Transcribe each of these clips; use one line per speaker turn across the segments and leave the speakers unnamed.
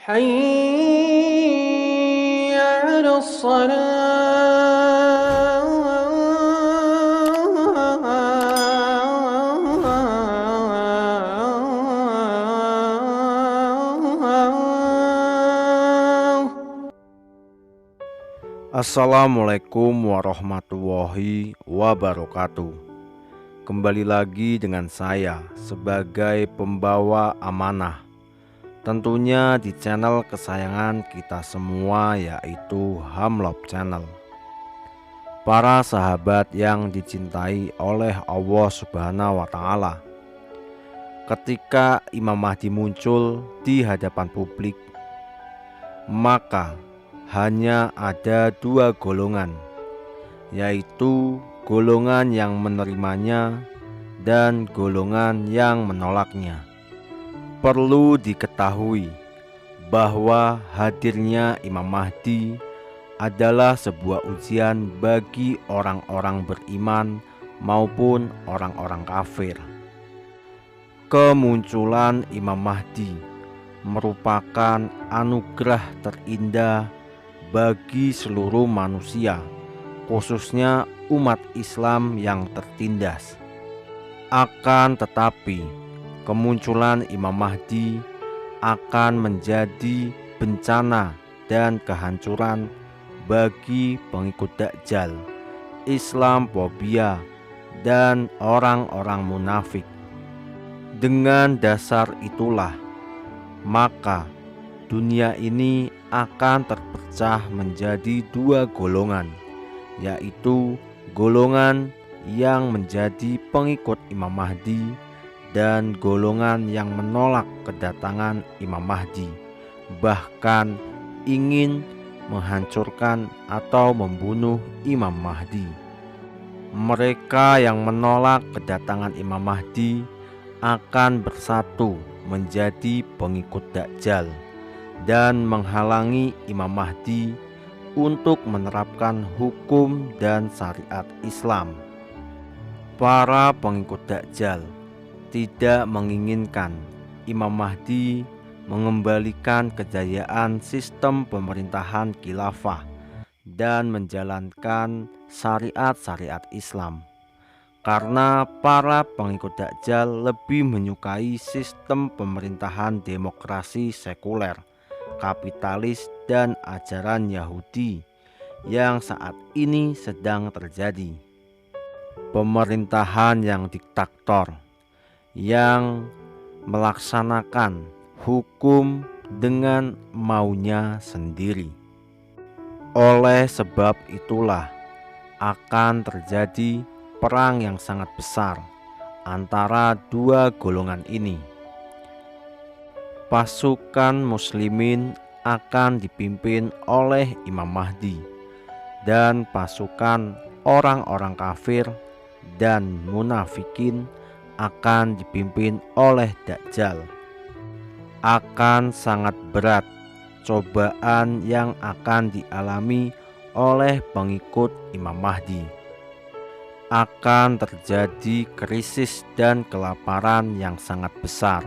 حي على الصلاة.
Assalamualaikum warahmatullahi wabarakatuh. Kembali lagi dengan saya sebagai pembawa amanah, tentunya di channel kesayangan kita semua, yaitu Hamlob Channel. Para sahabat yang dicintai oleh Allah Subhanahu wa Ta'ala, ketika Imam Mahdi muncul di hadapan publik, maka hanya ada dua golongan, yaitu golongan yang menerimanya dan golongan yang menolaknya. Perlu diketahui bahwa hadirnya Imam Mahdi adalah sebuah ujian bagi orang-orang beriman maupun orang-orang kafir. Kemunculan Imam Mahdi merupakan anugerah terindah bagi seluruh manusia, khususnya umat Islam yang tertindas. Akan tetapi, kemunculan Imam Mahdi akan menjadi bencana dan kehancuran bagi pengikut Dajjal, Islamfobia, dan orang-orang munafik. Dengan dasar itulah, maka dunia ini akan terpecah menjadi dua golongan, yaitu golongan yang menjadi pengikut Imam Mahdi dan golongan yang menolak kedatangan Imam Mahdi, bahkan ingin menghancurkan atau membunuh Imam Mahdi. Mereka yang menolak kedatangan Imam Mahdi akan bersatu menjadi pengikut Dajjal dan menghalangi Imam Mahdi untuk menerapkan hukum dan syariat Islam. Para pengikut Dajjal tidak menginginkan Imam Mahdi mengembalikan kejayaan sistem pemerintahan khilafah dan menjalankan syariat-syariat Islam, karena para pengikut Dajjal lebih menyukai sistem pemerintahan demokrasi sekuler, kapitalis, dan ajaran Yahudi yang saat ini sedang terjadi. Pemerintahan yang diktator, yang melaksanakan hukum dengan maunya sendiri. Oleh sebab itulah akan terjadi perang yang sangat besar antara dua golongan ini. Pasukan muslimin akan dipimpin oleh Imam Mahdi, dan pasukan orang-orang kafir dan munafikin akan dipimpin oleh Dajjal. Akan sangat berat cobaan yang akan dialami oleh pengikut Imam Mahdi. Akan terjadi krisis dan kelaparan yang sangat besar.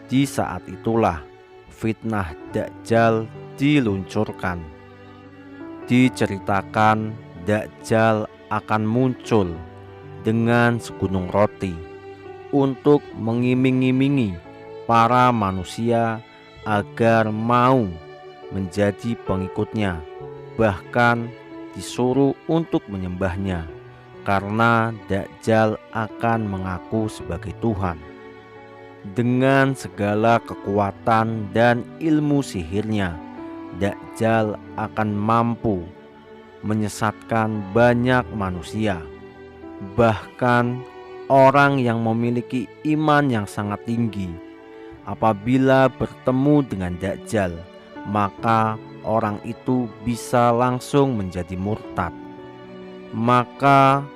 Di saat itulah fitnah Dajjal diluncurkan. Diceritakan Dajjal akan muncul dengan segunung roti untuk mengiming-imingi para manusia agar mau menjadi pengikutnya, bahkan disuruh untuk menyembahnya, karena Dajjal akan mengaku sebagai Tuhan. Dengan segala kekuatan dan ilmu sihirnya, Dajjal akan mampu menyesatkan banyak manusia. Bahkan orang yang memiliki iman yang sangat tinggi, apabila bertemu dengan Dajjal, maka orang itu bisa langsung menjadi murtad. Maka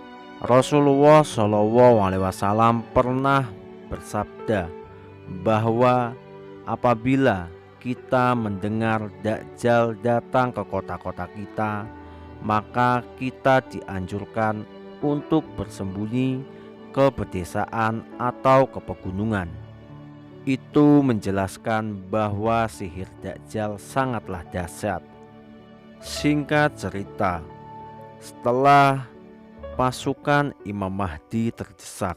Rasulullah SAW pernah bersabda bahwa apabila kita mendengar Dajjal datang ke kota-kota kita, maka kita dianjurkan untuk bersembunyi ke pedesaan atau ke pegunungan. itu menjelaskan bahwa sihir Dajjal sangatlah dahsyat. Singkat cerita, setelah pasukan Imam Mahdi terdesak,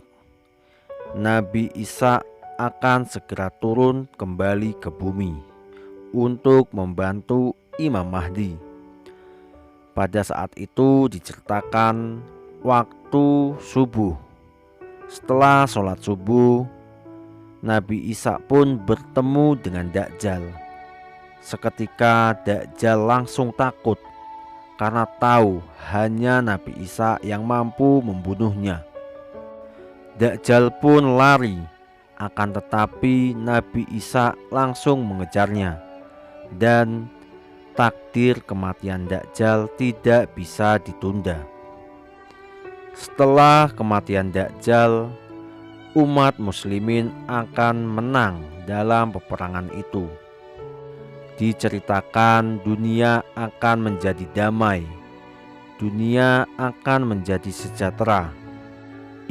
Nabi Isa akan segera turun kembali ke bumi untuk membantu Imam Mahdi. Pada saat itu diceritakan waktu subuh. Setelah sholat subuh, Nabi Isa pun bertemu dengan Dajjal. Seketika Dajjal langsung takut karena tahu hanya Nabi Isa yang mampu membunuhnya. Dajjal pun lari, akan tetapi Nabi Isa langsung mengejarnya, dan takdir kematian Dajjal tidak bisa ditunda. Setelah kematian Dajjal, umat muslimin akan menang dalam peperangan itu. Diceritakan dunia akan menjadi damai, dunia akan menjadi sejahtera.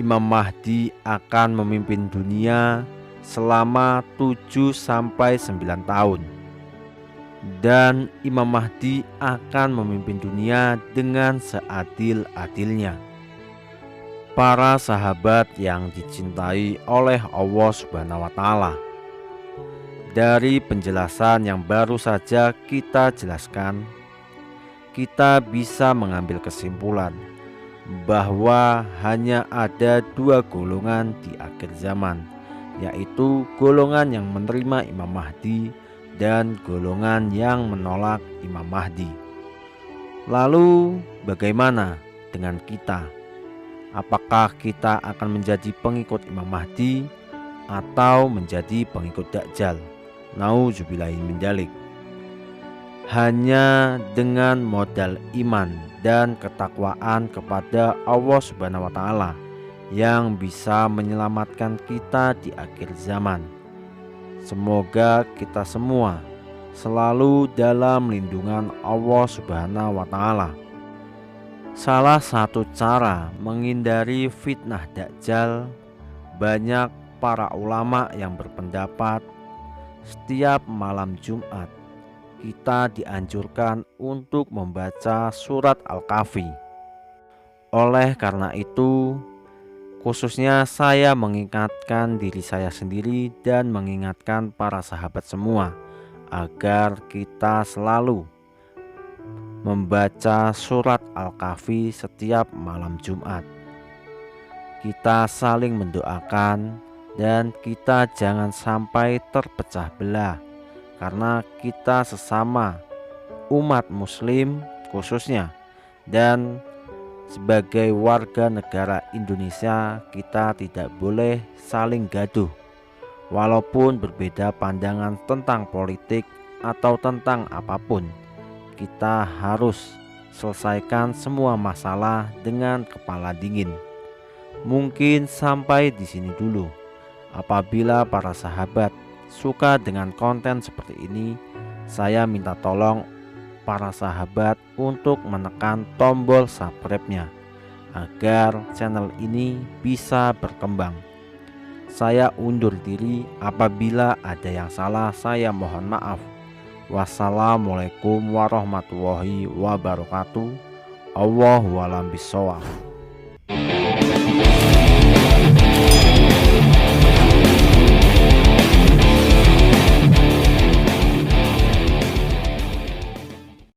Imam Mahdi akan memimpin dunia selama 7-9 tahun. Dan Imam Mahdi akan memimpin dunia dengan seadil-adilnya. Para sahabat yang dicintai oleh Allah Subhanahu wa Ta'ala, dari penjelasan yang baru saja kita jelaskan, kita bisa mengambil kesimpulan bahwa hanya ada 2 golongan di akhir zaman, yaitu golongan yang menerima Imam Mahdi dan golongan yang menolak Imam Mahdi. Lalu bagaimana dengan kita? Apakah kita akan menjadi pengikut Imam Mahdi atau menjadi pengikut Dajjal? Nauzubillahi min dzalik. Hanya dengan modal iman dan ketakwaan kepada Allah Subhanahu wa Ta'ala yang bisa menyelamatkan kita di akhir zaman. Semoga kita semua selalu dalam lindungan Allah Subhanahu wa Ta'ala. Salah satu cara menghindari fitnah Dajjal, banyak para ulama yang berpendapat setiap malam Jumat kita dianjurkan untuk membaca surat Al-Kahfi. Oleh karena itu, khususnya saya mengingatkan diri saya sendiri dan mengingatkan para sahabat semua agar kita selalu membaca surat Al-Kahfi setiap malam Jumat. Kita saling mendoakan dan kita jangan sampai terpecah belah, karena kita sesama umat muslim khususnya, dan sebagai warga negara Indonesia kita tidak boleh saling gaduh. Walaupun berbeda pandangan tentang politik atau tentang apapun, kita harus selesaikan semua masalah dengan kepala dingin. Mungkin sampai di sini dulu. Apabila para sahabat suka dengan konten seperti ini, saya minta tolong para sahabat untuk menekan tombol subscribe-nya agar channel ini bisa berkembang. Saya undur diri, apabila ada yang salah saya mohon maaf. Wassalamualaikum warahmatullahi wabarakatuh. Allahu a'lam bishawab.